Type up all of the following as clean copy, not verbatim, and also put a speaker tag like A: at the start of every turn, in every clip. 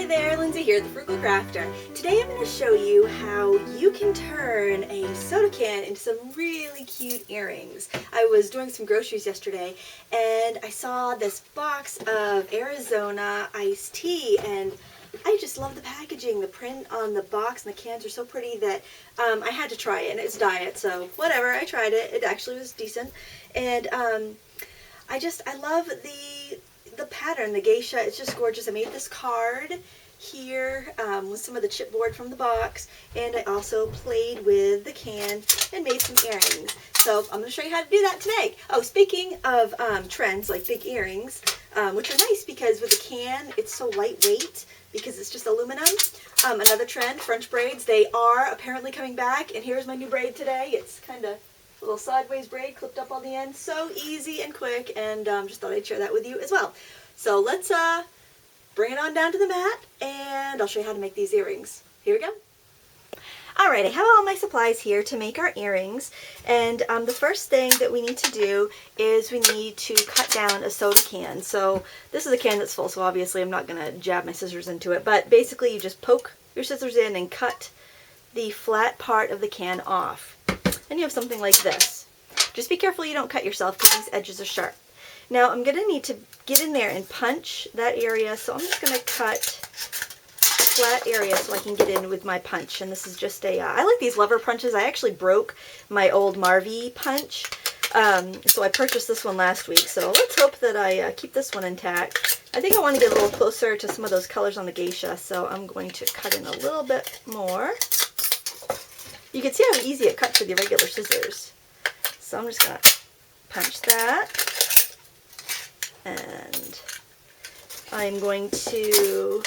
A: Hi there, Lindsay here, the Frugal Crafter. Today I'm going to show you how you can turn a soda can into some really cute earrings. I was doing some groceries yesterday and I saw this box of Arizona iced tea and I just love the packaging. The print on the box and the cans are so pretty that I had to try it, and it's diet, so whatever, I tried it. It actually was decent. And I love the pattern, the geisha. It's just gorgeous. I made this card here with some of the chipboard from the box, and I also played with the can and made some earrings. So I'm going to show you how to do that today. Oh, speaking of trends like big earrings, which are nice because with the can it's so lightweight because it's just aluminum. Another trend, French braids. They are apparently coming back, and here's my new braid today. It's kind of a little sideways braid clipped up on the end. So easy and quick, and just thought I'd share that with you as well. So let's bring it on down to the mat, and I'll show you how to make these earrings. Here we go. Alright, I have all my supplies here to make our earrings, and the first thing that we need to do is we need to cut down a soda can. So this is a can that's full, so obviously I'm not going to jab my scissors into it, but basically you just poke your scissors in and cut the flat part of the can off. And you have something like this. Just be careful you don't cut yourself because these edges are sharp. Now I'm going to need to get in there and punch that area, so I'm just going to cut the flat area so I can get in with my punch. And this is just I like these lever punches. I actually broke my old Marvy punch, so I purchased this one last week. So let's hope that I keep this one intact. I think I want to get a little closer to some of those colors on the geisha, so I'm going to cut in a little bit more. You can see how easy it cuts with your regular scissors. So I'm just going to punch that. And I'm going to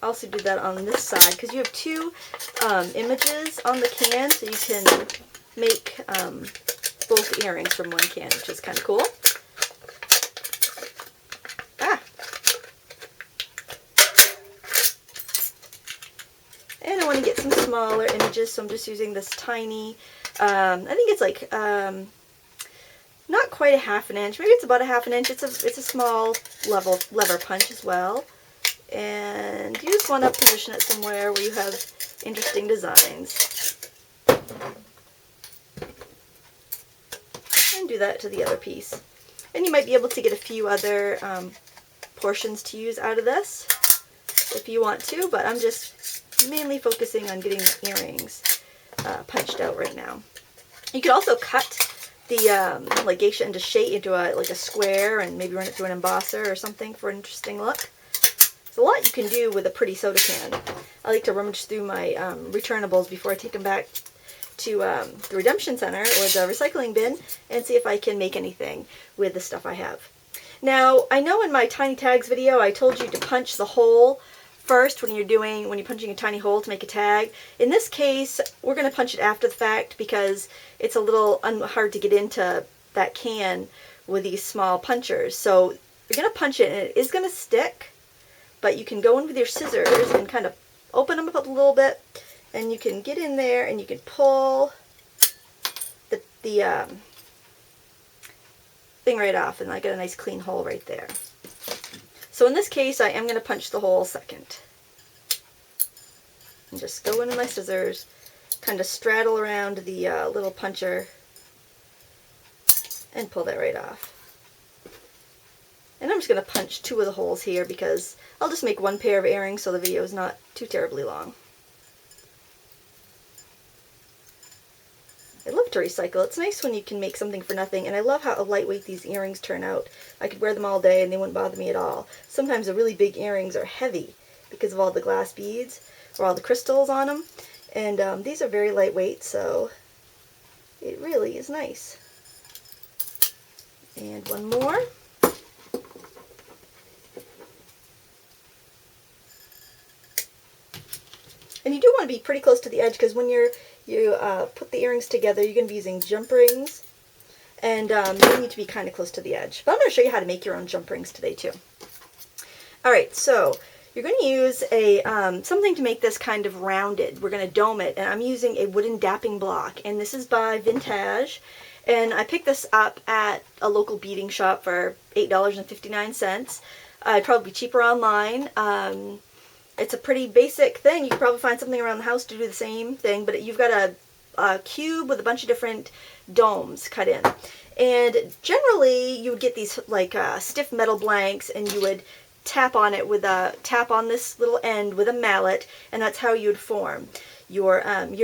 A: also do that on this side because you have two images on the can, so you can make both earrings from one can, which is kind of cool. And I want to get some smaller images, so I'm just using this tiny, I think it's like not quite a ½ inch, maybe it's about a ½ inch. It's a small lever punch as well. And you just want to position it somewhere where you have interesting designs. And do that to the other piece. And you might be able to get a few other portions to use out of this if you want to, but I'm just mainly focusing on getting the earrings punched out right now. You could also cut the like geisha into a square and maybe run it through an embosser or something for an interesting look. There's a lot you can do with a pretty soda can. I like to rummage through my returnables before I take them back to the Redemption Center or the recycling bin and see if I can make anything with the stuff I have. Now, I know in my Tiny Tags video I told you to punch the hole first when you're punching a tiny hole to make a tag. In this case, we're going to punch it after the fact because it's a little hard to get into that can with these small punchers. So you're going to punch it and it is going to stick, but you can go in with your scissors and kind of open them up a little bit, and you can get in there and you can pull the thing right off, and I get a nice clean hole right there. So in this case, I am going to punch the hole second. And just go into my scissors, kind of straddle around the little puncher, and pull that right off. And I'm just going to punch two of the holes here because I'll just make one pair of earrings so the video is not too terribly long. I love to recycle. It's nice when you can make something for nothing, and I love how lightweight these earrings turn out. I could wear them all day and they wouldn't bother me at all. Sometimes the really big earrings are heavy because of all the glass beads or all the crystals on them, and these are very lightweight, so it really is nice. And one more. And you do want to be pretty close to the edge because when you put the earrings together, you're going to be using jump rings, and you need to be kind of close to the edge. But I'm going to show you how to make your own jump rings today too. Alright, so you're going to use something to make this kind of rounded. We're going to dome it, and I'm using a wooden dapping block, and this is by Vintage, and I picked this up at a local beading shop for $8.59. It'd probably be cheaper online. It's a pretty basic thing. You can probably find something around the house to do the same thing, but you've got a cube with a bunch of different domes cut in. And generally you would get these like stiff metal blanks, and you would tap on this little end with a mallet, and that's how you'd form your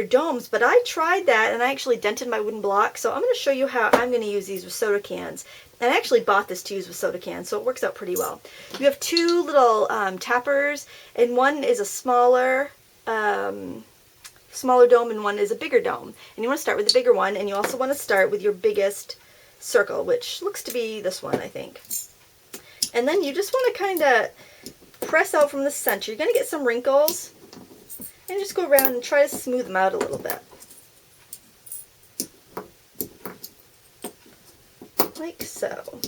A: domes. But I tried that and I actually dented my wooden block, so I'm going to show you how I'm going to use these with soda cans. And I actually bought this to use with soda cans, so it works out pretty well. You have two little tappers, and one is a smaller dome and one is a bigger dome. And you want to start with the bigger one, and you also want to start with your biggest circle, which looks to be this one, I think. And then you just want to kind of press out from the center. You're going to get some wrinkles, and just go around and try to smooth them out a little bit. Like so.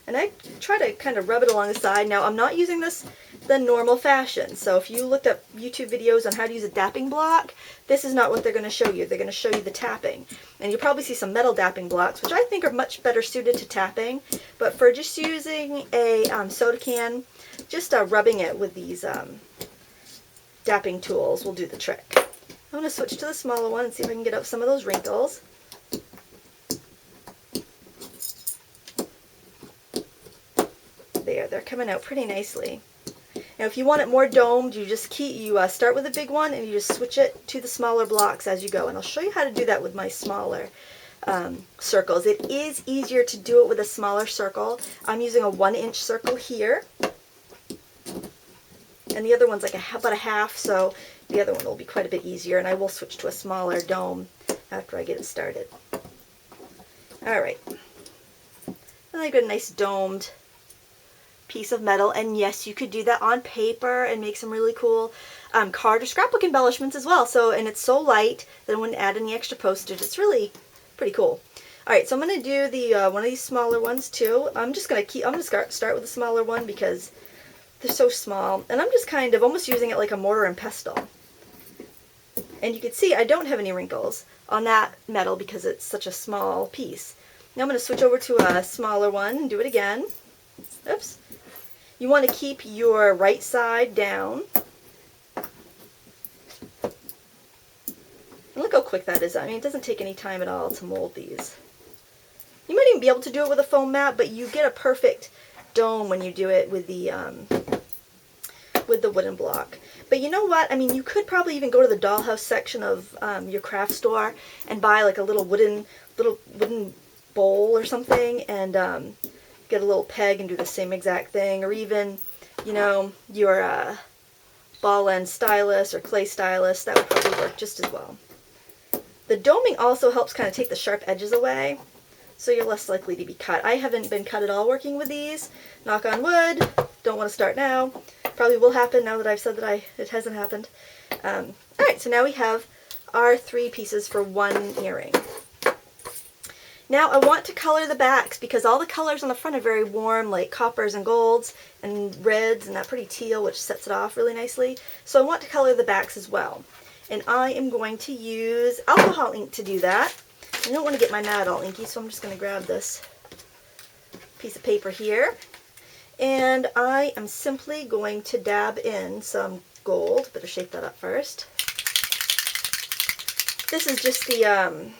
A: And I try to kind of rub it along the side. Now, I'm not using this the normal fashion, so if you looked up YouTube videos on how to use a dapping block, this is not what they're going to show you. They're going to show you the tapping. And you'll probably see some metal dapping blocks, which I think are much better suited to tapping. But for just using a soda can, just rubbing it with these dapping tools will do the trick. I'm going to switch to the smaller one and see if I can get up some of those wrinkles. There, they're coming out pretty nicely. Now, if you want it more domed, you just start with a big one and you just switch it to the smaller blocks as you go. And I'll show you how to do that with my smaller circles. It is easier to do it with a smaller circle. I'm using a 1-inch circle here, and the other one's like about a half, so the other one will be quite a bit easier. And I will switch to a smaller dome after I get it started. All right, and I got a nice domed piece of metal, and yes, you could do that on paper and make some really cool card or scrapbook embellishments as well. So, and it's so light that I wouldn't add any extra postage. It's really pretty cool. All right, so I'm going to do the one of these smaller ones too. I'm going to start with the smaller one because they're so small, and I'm just kind of almost using it like a mortar and pestle. And you can see I don't have any wrinkles on that metal because it's such a small piece. Now I'm going to switch over to a smaller one and do it again. Oops. You want to keep your right side down. And look how quick that is. I mean, it doesn't take any time at all to mold these. You might even be able to do it with a foam mat, but you get a perfect dome when you do it with the wooden block. But you know what? I mean, you could probably even go to the dollhouse section of your craft store and buy like a little wooden bowl or something, and get a little peg and do the same exact thing, or even, you know, your ball end stylus or clay stylus. That would probably work just as well. The doming also helps kind of take the sharp edges away, so you're less likely to be cut. I haven't been cut at all working with these. Knock on wood. Don't want to start now. Probably will happen now that I've said that it hasn't happened. Alright, so now we have our 3 pieces for one earring. Now I want to color the backs because all the colors on the front are very warm, like coppers and golds and reds and that pretty teal, which sets it off really nicely. So I want to color the backs as well. And I am going to use alcohol ink to do that. I don't want to get my mat all inky, so I'm just going to grab this piece of paper here. And I am simply going to dab in some gold. Better shape that up first. This is just the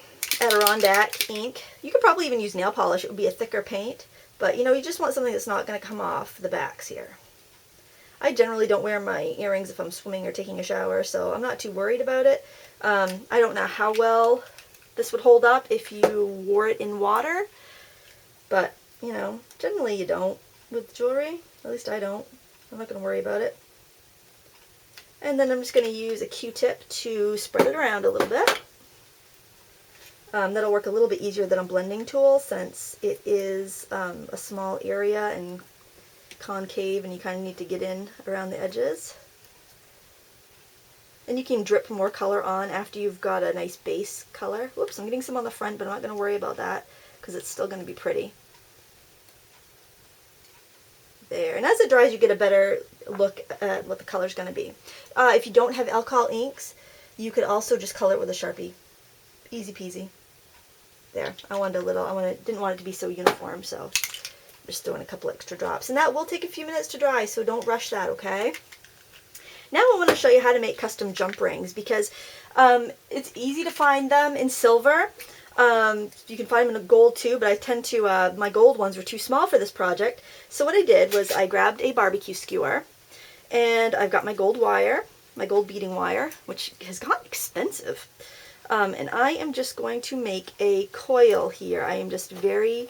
A: Adirondack ink. You could probably even use nail polish. It would be a thicker paint, but you know, you just want something that's not going to come off the backs here. I generally don't wear my earrings if I'm swimming or taking a shower, so I'm not too worried about it. I don't know how well this would hold up if you wore it in water, but you know, generally you don't with jewelry. At least I don't. I'm not going to worry about it. And then I'm just going to use a Q-tip to spread it around a little bit. That'll work a little bit easier than a blending tool since it is a small area and concave, and you kind of need to get in around the edges. And you can drip more color on after you've got a nice base color. Whoops, I'm getting some on the front, but I'm not going to worry about that because it's still going to be pretty. There, and as it dries, you get a better look at what the color's going to be. If you don't have alcohol inks, you could also just color it with a Sharpie. Easy peasy. There, didn't want it to be so uniform, so I'm just throwing a couple extra drops. And that will take a few minutes to dry, so don't rush that, okay? Now I want to show you how to make custom jump rings, because it's easy to find them in silver. You can find them in gold too, but I tend to, my gold ones were too small for this project. So what I did was I grabbed a barbecue skewer, and I've got my gold wire, my gold beading wire, which has gotten expensive. And I am just going to make a coil here. I am just very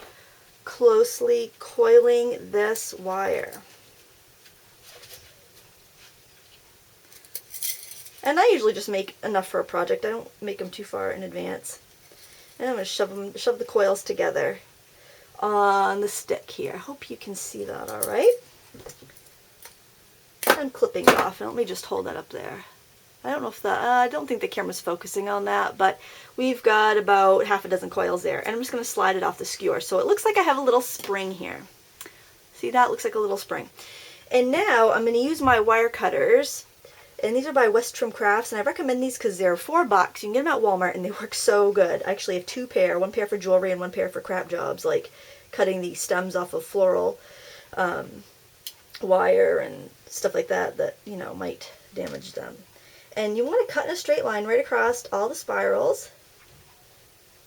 A: closely coiling this wire. And I usually just make enough for a project. I don't make them too far in advance. And I'm going to shove the coils together on the stick here. I hope you can see that all right. I'm clipping it off, and let me just hold that up there. I don't know if I don't think the camera's focusing on that, but we've got about half a dozen coils there, and I'm just going to slide it off the skewer. So it looks like I have a little spring here. See, that looks like a little spring. And now I'm going to use my wire cutters. And these are by Westrum Crafts, and I recommend these because they're $4. You can get them at Walmart, and they work so good. I actually have two pair, one pair for jewelry and one pair for craft jobs, like cutting the stems off of floral wire and stuff like that you know, might damage them. And you want to cut in a straight line right across all the spirals.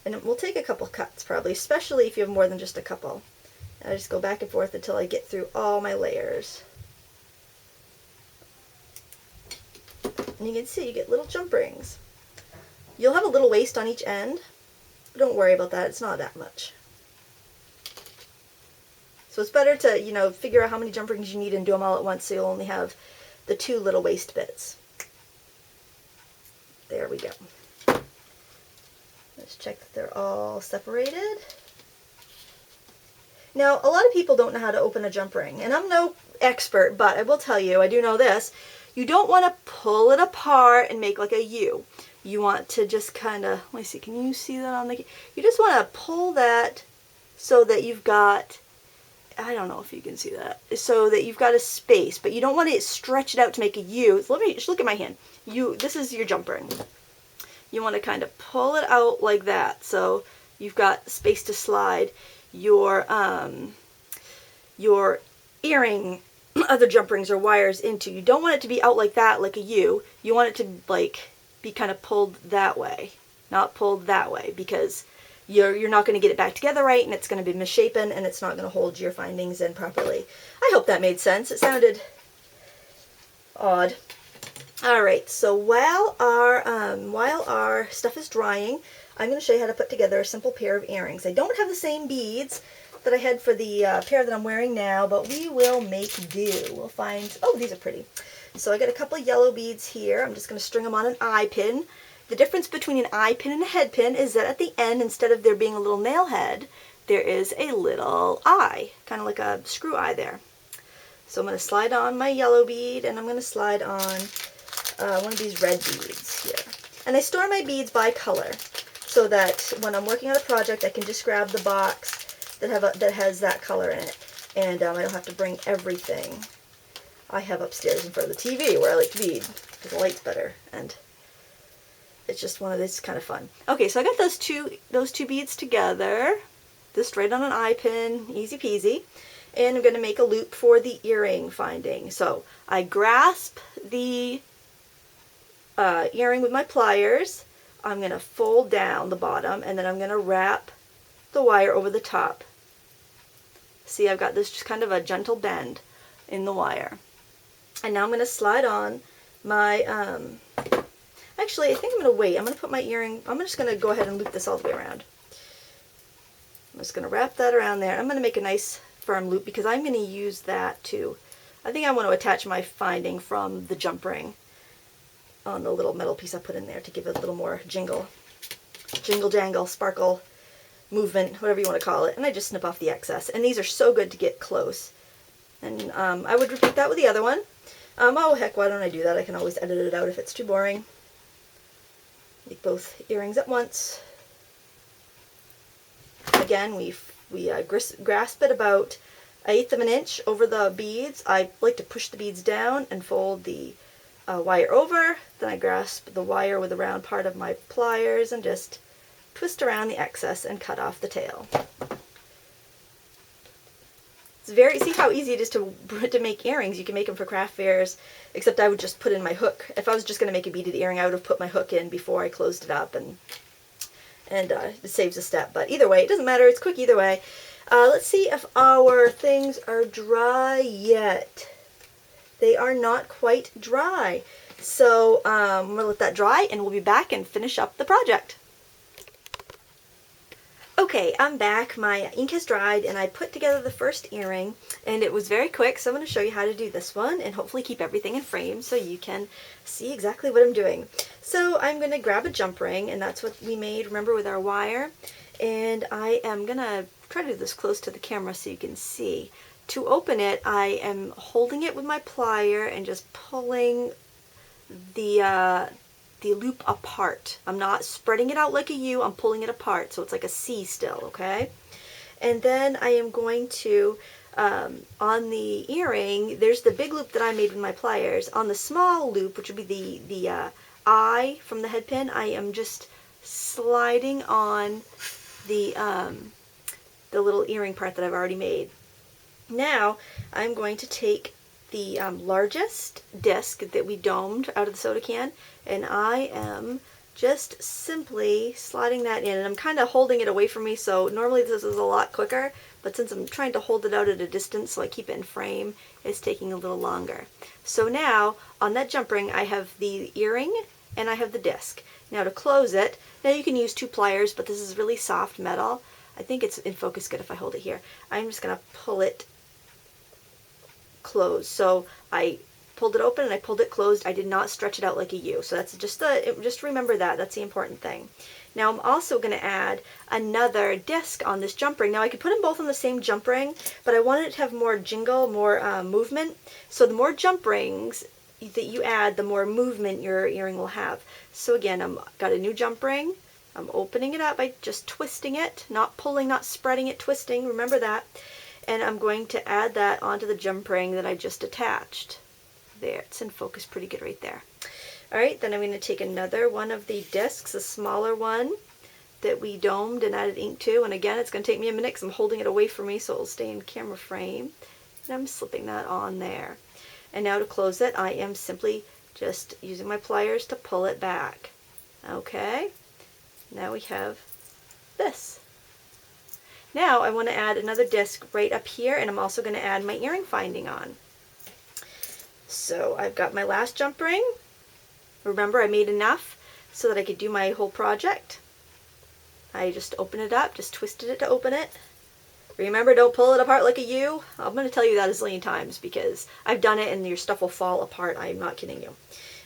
A: And it will take a couple cuts probably, especially if you have more than just a couple. And I just go back and forth until I get through all my layers. And you can see you get little jump rings. You'll have a little waste on each end. But don't worry about that, it's not that much. So it's better to, you know, figure out how many jump rings you need and do them all at once, so you'll only have the two little waste bits. There we go. Let's check that they're all separated. Now, a lot of people don't know how to open a jump ring, and I'm no expert, but I will tell you, I do know this. You don't want to pull it apart and make like a U. You want to just kind of, let me see, can you see that on the, you just want to pull that so that you've got, I don't know if you can see that, so that you've got a space, but you don't want to stretch it out to make a U. Let me just look at my hand. This is your jump ring. You want to kind of pull it out like that, so you've got space to slide your earring, other jump rings or wires into. You don't want it to be out like that, like a U. You want it to like be kind of pulled that way, not pulled that way, because you're not going to get it back together right, and it's going to be misshapen, and it's not going to hold your findings in properly. I hope that made sense. It sounded odd. All right, so while our stuff is drying, I'm going to show you how to put together a simple pair of earrings. I don't have the same beads that I had for the pair that I'm wearing now, but we will make do. We'll find, oh, these are pretty. So I got a couple of yellow beads here. I'm just going to string them on an eye pin. The difference between an eye pin and a head pin is that at the end, instead of there being a little nail head, there is a little eye, kind of like a screw eye there. So I'm going to slide on my yellow bead, and I'm going to slide on one of these red beads here. And I store my beads by color, so that when I'm working on a project, I can just grab the box that has that color in it, and I don't have to bring everything I have upstairs in front of the TV where I like to bead, because the light's better, and it's just one of these kind of fun. Okay, so I got those two beads together, just right on an eye pin, easy peasy, and I'm going to make a loop for the earring finding. So I grasp the earring with my pliers. I'm going to fold down the bottom, and then I'm going to wrap the wire over the top. See, I've got this just kind of a gentle bend in the wire. And now I'm going to slide on my, actually I think I'm going to wait. I'm going to put my earring, I'm just going to go ahead and loop this all the way around. I'm just going to wrap that around there. I'm going to make a nice firm loop because I'm going to use that to, I think I want to attach my finding from the jump ring on the little metal piece I put in there to give it a little more jingle jangle, sparkle, movement, whatever you want to call it. And I just snip off the excess. And these are so good to get close. And I would repeat that with the other one. Oh heck, why don't I do that? I can always edit it out if it's too boring. Make both earrings at once. Again, we grasp it about 1/8 of an inch over the beads. I like to push the beads down and fold the wire over. Then I grasp the wire with the round part of my pliers and just twist around the excess and cut off the tail. It's very, see how easy it is to make earrings. You can make them for craft fairs, except I would just put in my hook. If I was just going to make a beaded earring, I would have put my hook in before I closed it up, and it saves a step. But either way, it doesn't matter. It's quick either way. Let's see if our things are dry yet. They are not quite dry. So I'm going to let that dry, and we'll be back and finish up the project. Okay, I'm back. My ink has dried, and I put together the first earring, and it was very quick, so I'm going to show you how to do this one, and hopefully keep everything in frame so you can see exactly what I'm doing. So I'm going to grab a jump ring, and that's what we made, remember, with our wire, and I am going to try to do this close to the camera so you can see. To open it, I am holding it with my plier and just pulling the loop apart. I'm not spreading it out like a U, I'm pulling it apart, so it's like a C still, okay? And then I am going to, on the earring, there's the big loop that I made with my pliers. On the small loop, which would be the eye from the head pin, I am just sliding on the little earring part that I've already made. Now, I'm going to take the largest disc that we domed out of the soda can, and I am just simply sliding that in, and I'm kind of holding it away from me, so normally this is a lot quicker, but since I'm trying to hold it out at a distance so I keep it in frame, it's taking a little longer. So now, on that jump ring, I have the earring and I have the disc. Now to close it, now you can use 2 pliers, but this is really soft metal. I think it's in focus good if I hold it here. I'm just going to pull it closed. So I pulled it open and I pulled it closed. I did not stretch it out like a U. So that's just remember that. That's the important thing. Now I'm also going to add another disc on this jump ring. Now I could put them both on the same jump ring, but I wanted it to have more jingle, more movement. So the more jump rings that you add, the more movement your earring will have. So again, I've got a new jump ring. I'm opening it up by just twisting it, not pulling, not spreading it, twisting. Remember that. And I'm going to add that onto the jump ring that I just attached. There, it's in focus pretty good right there. Alright, then I'm going to take another one of the discs, a smaller one that we domed and added ink to. And again, it's going to take me a minute because I'm holding it away from me so it'll stay in camera frame. And I'm slipping that on there. And now to close it, I am simply just using my pliers to pull it back. Okay, now we have this. Now I want to add another disc right up here, and I'm also going to add my earring finding on. So I've got my last jump ring. Remember, I made enough so that I could do my whole project. I just opened it up, just twisted it to open it. Remember, don't pull it apart like a U. I'm going to tell you that a zillion times because I've done it and your stuff will fall apart. I'm not kidding you.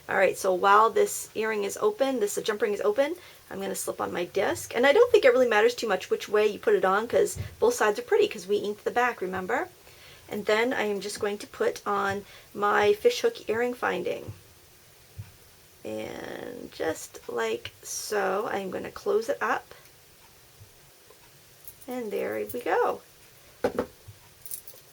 A: Alright, so while this earring is open, this jump ring is open, I'm going to slip on my disc. And I don't think it really matters too much which way you put it on because both sides are pretty because we inked the back, remember? And then I am just going to put on my fishhook earring finding. And just like so, I'm going to close it up. And there we go.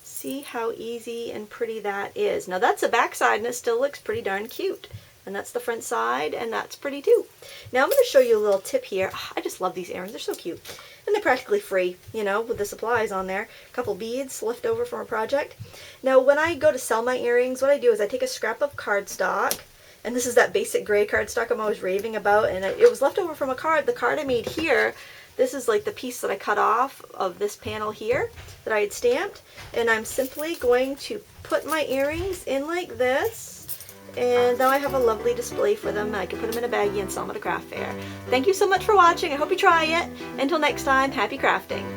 A: See how easy and pretty that is. Now that's the back side and it still looks pretty darn cute. And that's the front side, and that's pretty too. Now I'm going to show you a little tip here. Oh, I just love these earrings. They're so cute. And they're practically free, you know, with the supplies on there. A couple beads left over from a project. Now when I go to sell my earrings, what I do is I take a scrap of cardstock. And this is that basic gray cardstock I'm always raving about. And it was left over from a card. The card I made here, this is like the piece that I cut off of this panel here that I had stamped. And I'm simply going to put my earrings in like this. And now I have a lovely display for them. I can put them in a baggie and sell them at a craft fair. Thank you so much for watching. I hope you try it. Until next time, happy crafting.